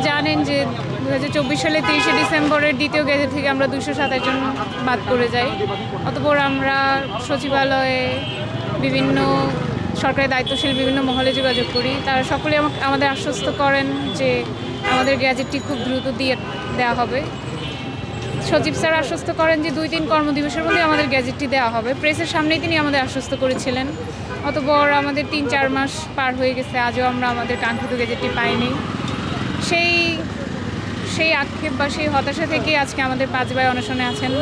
জানেন যে 2024 সালে 30শে ডিসেম্বরের দ্বিতীয় গেজেট থেকে আমরা 227 জন বাদ পড়ে যাই। অতঃপর আমরা সচিবালয়ে বিভিন্ন সরকারি দায়িত্বশীল বিভিন্ন মহলে যোগাযোগ করি। তারা সকলে আমাদের আশ্বস্ত করেন যে আমাদের গ্যাজেটটি খুব দ্রুত দেওয়া হবে। সচিব স্যার আশ্বস্ত করেন যে 2-3 কর্মদিবসের মধ্যে আমাদের গ্যাজেটটি দেওয়া হবে। প্রেসের সামনেই তিনি আমাদের আশ্বস্ত করেছিলেন। অতঃপর আমাদের 3-4 মাস পার হয়ে গেছে, আজও আমরা আমাদের কাঙ্ক্ষিত গ্যাজেটটি পাইনি। সেই আক্ষেপ বা সেই হতাশা থেকে আজকে আমাদের 5 ভাই অনশনে আছেন।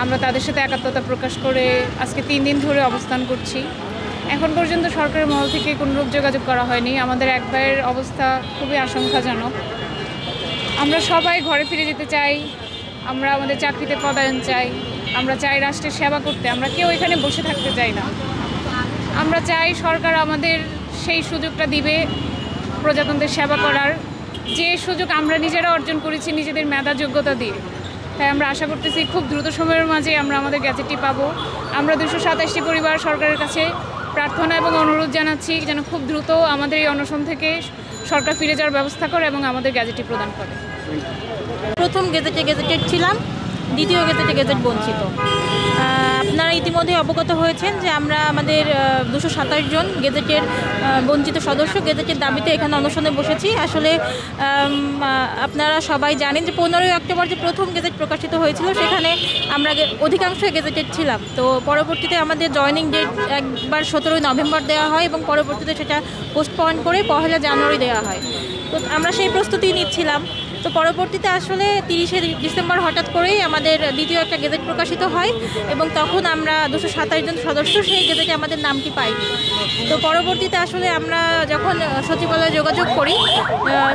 আমরা তাদের সাথে একাত্মতা প্রকাশ করে আজকে 3 দিন ধরে অবস্থান করছি। এখন পর্যন্ত সরকারের মহল থেকে কোনোরূপ যোগাযোগ করা হয়নি। আমাদের এক ভাইয়ের অবস্থা খুবই আশঙ্কাজনক। আমরা সবাই ঘরে ফিরে যেতে চাই, আমরা আমাদের চাকরিতে পদায়ন চাই, আমরা চাই রাষ্ট্রের সেবা করতে, আমরা কেউ এখানে বসে থাকতে চাই না। আমরা চাই সরকার আমাদের সেই সুযোগটা দিবে প্রজাতন্ত্রের সেবা করার, যে সুযোগ আমরা নিজেরা অর্জন করেছি নিজেদের মেধা যোগ্যতা দিয়ে। তাই আমরা আশা করতেছি খুব দ্রুত সময়ের মাঝে আমরা আমাদের গ্যাজেটটি পাবো। আমরা 227টি পরিবার সরকারের কাছে প্রার্থনা এবং অনুরোধ জানাচ্ছি যেন খুব দ্রুত আমাদের এই অনশন থেকে সরকার ফিরে যাওয়ার ব্যবস্থা করে এবং আমাদের গ্যাজেটটি প্রদান করে। প্রথম গেজেটেড ছিলাম, দ্বিতীয় গেজেট বঞ্চিত। আপনারা ইতিমধ্যে অবগত হয়েছেন যে আমরা আমাদের 227 জন গেজেটের বঞ্চিত সদস্য গেজেটের দাবিতে এখানে অনশনে বসেছি। আসলে আপনারা সবাই জানেন যে 15ই অক্টোবর যে প্রথম গেজেট প্রকাশিত হয়েছিল সেখানে আমরা অধিকাংশ গেজেটেড ছিলাম। তো পরবর্তীতে আমাদের জয়নিং ডেট একবার 17ই নভেম্বর দেওয়া হয় এবং পরবর্তীতে সেটা পোস্টপয়েন্ট করে 1 জানুয়ারি দেওয়া হয়। তো আমরা সেই প্রস্তুতি নিচ্ছিলাম। তো পরবর্তীতে আসলে 30শে ডিসেম্বর হঠাৎ করেই আমাদের দ্বিতীয় একটা গেজেট প্রকাশিত হয় এবং তখন আমরা 227 জন সদস্য সেই গেজেটে আমাদের নামটি পাই। তো পরবর্তীতে আসলে আমরা যখন সচিবালয়ে যোগাযোগ করি,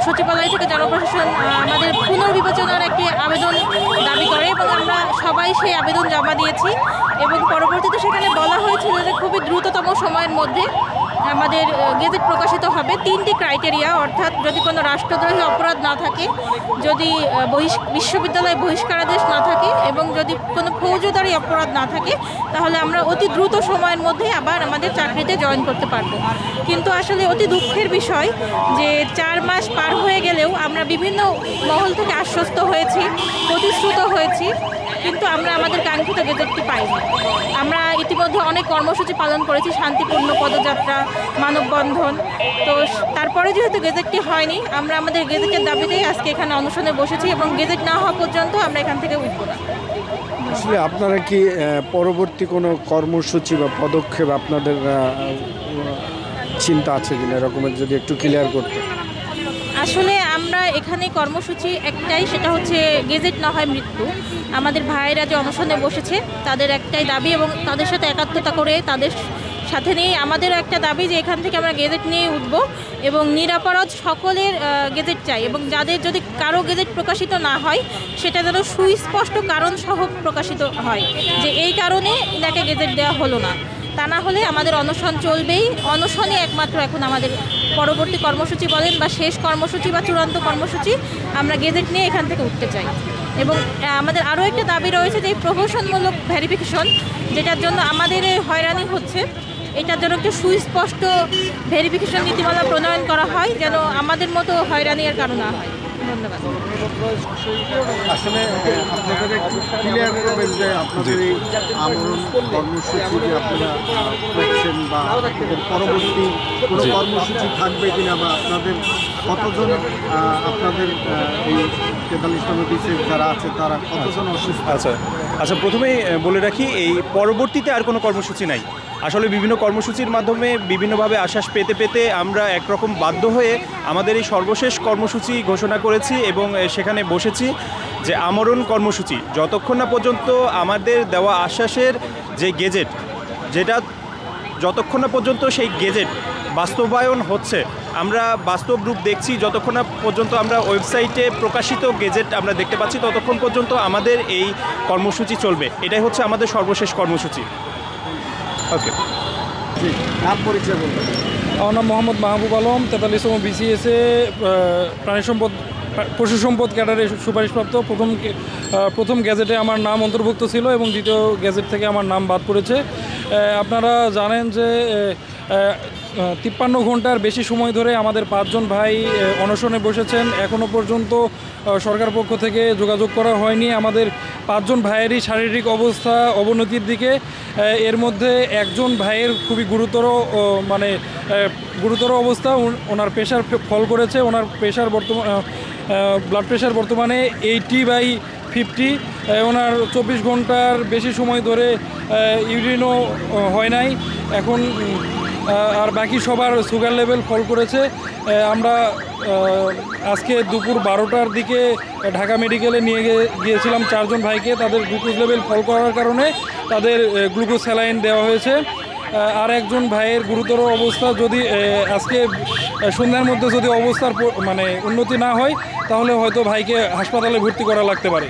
সচিবালয় থেকে জনপ্রশাসন আমাদের পুনর্বিবেচনার একটি আবেদন দাবি করে এবং আমরা সবাই সেই আবেদন জমা দিয়েছি এবং পরবর্তীতে সেখানে বলা হয়েছিল যে খুবই দ্রুততম সময়ের মধ্যে আমাদের গেজেট প্রকাশিত হবে। 3টি ক্রাইটেরিয়া, অর্থাৎ যদি কোনো রাষ্ট্রদ্রোহী অপরাধ না থাকে, যদি বিশ্ববিদ্যালয় বহিষ্কারাদেশ না থাকে এবং যদি কোনো ফৌজদারি অপরাধ না থাকে, তাহলে আমরা অতি দ্রুত সময়ের মধ্যে আবার আমাদের চাকরিতে জয়েন করতে পারবো। কিন্তু আসলে অতি দুঃখের বিষয় যে 4 মাস পার হয়ে গেলেও আমরা বিভিন্ন মহল থেকে আশ্বস্ত হয়েছি, প্রতিশ্রুত হয়েছি, কিন্তু আমরা আমাদের কাঙ্ক্ষিত গেজেটটি পাইনি। আমরা ইতিমধ্যে অনেক কর্মসূচি পালন করেছি, শান্তিপূর্ণ পদযাত্রা, মানববন্ধন। তো তারপরে যেহেতু গেজেটটি হয়নি, আমরা আমাদের গেজেটের দাবিতেই আজকে এখানে অনশনে বসেছি এবং গেজেট না হওয়া পর্যন্ত আমরা এখান থেকে উঠব না। আসলে আপনারা কি পরবর্তী কোনো কর্মসূচি বা পদক্ষেপ আপনাদের চিন্তা আছে কিনা, এরকমের যদি একটু ক্লিয়ার করতে? আসলে আমরা এখানে কর্মসূচি একটাই, সেটা হচ্ছে গেজেট না হয় মৃত্যু। আমাদের ভাইয়েরা যে অনশনে বসেছে তাদের একটাই দাবি এবং তাদের সাথে একাত্মতা করে তাদের সাথে নিয়ে আমাদেরও একটা দাবি যে এখান থেকে আমরা গেজেট নিয়ে উঠব এবং নিরপরাধ সকলের গেজেট চাই এবং যাদের যদি কারো গেজেট প্রকাশিত না হয় সেটা যেন সুস্পষ্ট কারণ সহ প্রকাশিত হয় যে এই কারণে এনাকে গেজেট দেওয়া হলো না। তা না হলে আমাদের অনশন চলবেই। অনশনে একমাত্র এখন আমাদের পরবর্তী কর্মসূচি বলেন বা শেষ কর্মসূচি বা চূড়ান্ত কর্মসূচি, আমরা গেজেট নিয়ে এখান থেকে উঠতে চাই। এবং আমাদের আরও একটা দাবি রয়েছে যে এই প্রহসনমূলক ভেরিফিকেশন, যেটার জন্য আমাদের হয়রানি হচ্ছে, এটার জন্য একটু সুস্পষ্ট ভেরিফিকেশন নীতিমালা প্রণয়ন করা হয় যেন আমাদের মতো হয়রানির কারণ না হয়। ধন্যবাদ। আসলে আপনাদের একটু ক্লিয়ার করবেন যে আপনাদের এই আমরণ কর্মসূচি যে আপনারা করছেন বা আপনাদের পরবর্তী কোনো কর্মসূচি থাকবে কিনা বা আপনাদের কতজন আপনাদের এই 43 নম্বর বিসিএস যারা আছে তারা কতজন অসুস্থ? আচ্ছা, প্রথমেই বলে রাখি এই পরবর্তীতে আর কোনো কর্মসূচি নাই। আসলে বিভিন্ন কর্মসূচির মাধ্যমে বিভিন্নভাবে আশ্বাস পেতে পেতে আমরা একরকম বাধ্য হয়ে আমাদের এই সর্বশেষ কর্মসূচি ঘোষণা করেছি এবং সেখানে বসেছি যে আমরণ কর্মসূচি যতক্ষণ না পর্যন্ত আমাদের দেওয়া আশ্বাসের যে গেজেট, যেটা যতক্ষণ না পর্যন্ত সেই গেজেট বাস্তবায়ন হচ্ছে, আমরা বাস্তব রূপ দেখছি, যতক্ষণ না পর্যন্ত আমরা ওয়েবসাইটে প্রকাশিত গেজেট আমরা দেখতে পাচ্ছি ততক্ষণ পর্যন্ত আমাদের এই কর্মসূচি চলবে। এটাই হচ্ছে আমাদের সর্বশেষ কর্মসূচি। ওকে, নাম পরিচয় বলবেন? আমার নাম মোহাম্মদ মাহবুব আলম, 43তম বিসিএসে প্রাণী সম্পদ পশু সম্পদ ক্যাডারে সুপারিশপ্রাপ্ত। প্রথম গ্যাজেটে আমার নাম অন্তর্ভুক্ত ছিল এবং দ্বিতীয় গ্যাজেট থেকে আমার নাম বাদ পড়েছে। আপনারা জানেন যে 53 ঘন্টার বেশি সময় ধরে আমাদের 5 জন ভাই অনশনে বসেছেন। এখনও পর্যন্ত সরকার পক্ষ থেকে যোগাযোগ করা হয়নি। আমাদের 5 জন ভাইয়েরই শারীরিক অবস্থা অবনতির দিকে। এর মধ্যে একজন ভাইয়ের খুবই গুরুতর অবস্থা, ওনার প্রেশার ফল করেছে। ওনার প্রেশার ব্লাড প্রেশার বর্তমানে 80/50। ওনার 24 ঘন্টার বেশি সময় ধরে ইউরিনও হয় নাই এখন। আর বাকি সবার সুগার লেভেল ফল করেছে। আমরা আজকে দুপুর 12টার দিকে ঢাকা মেডিকেলে নিয়ে গিয়েছিলাম 4 জন ভাইকে। তাদের গ্লুকোজ লেভেল ফল করার কারণে তাদের গ্লুকোজ স্যালাইন দেওয়া হয়েছে। আর একজন ভাইয়ের গুরুতর অবস্থা, যদি আজকে সন্ধ্যার মধ্যে যদি অবস্থার উন্নতি না হয় তাহলে হয়তো ভাইকে হাসপাতালে ভর্তি করা লাগতে পারে।